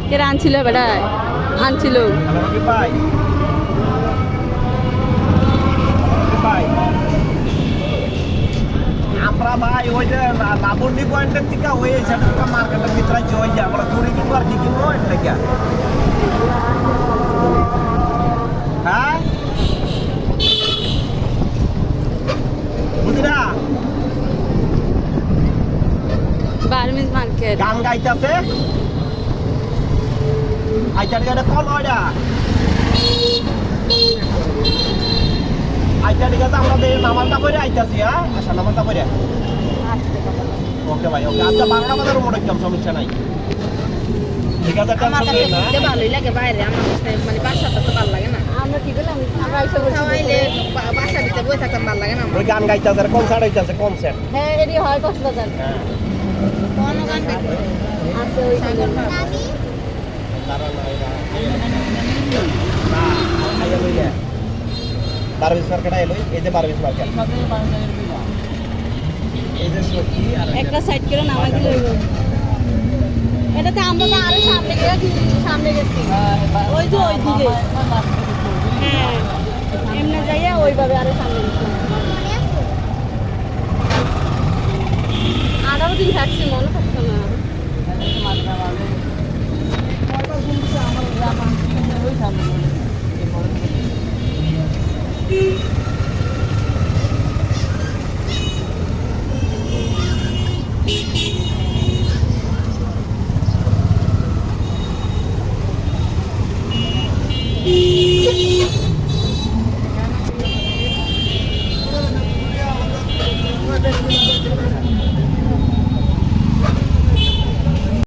কেরা আনছিল বেটা আনছিল আমরা ভাই ওই যে লাবণী পয়েন্টের থেকে ওই সেটা মার্কেটের ভিতরে জয় যায় আমরা চুরি কিনবো আর কি কিনবো এটা কি হ্যাঁ বুঝিনা বার্মিজ মার্কেট গান গাইতেছে আইটার গাড়ি কম হয় না আইটার গাড়ি আমরা নামালটা করে আইতাছি হ্যাঁ আচ্ছা নামালটা করে ওকে ভাই ওকে আচ্ছা বাংলা বাজার মোড়ে কেমন সমস্যা নাই ঠিক আছে আমার কাছে ঘুরতে ভালোই লাগে বাইরে আমার কাছে মানে বাসাটা তো ভালো লাগে না আমরা কি বললাম আমরা এসে খাওয়াইলে বাসা দিতে বসে থাকতাম ভালো লাগে না ওই গান গাইতেছে কনসার্ট হইতেছে কনসার্ট হ্যাঁ এটি হয় কক্সবাজার হ্যাঁ কোন গান আছে ওই গান বারবিশ মার্কেট আইলো এই যে বারবিশ মার্কেট এই যে সবজি আর একটা সাইড করে নামাই দিলে হইব এটাতে আমরা তো আরো সামনে গেছি ওই যে ওই দিকে হ্যাঁ এমনি যাইয়া ওইভাবে আরো সামনে গেছি আরও দিন থাকছি মনে থাকতো না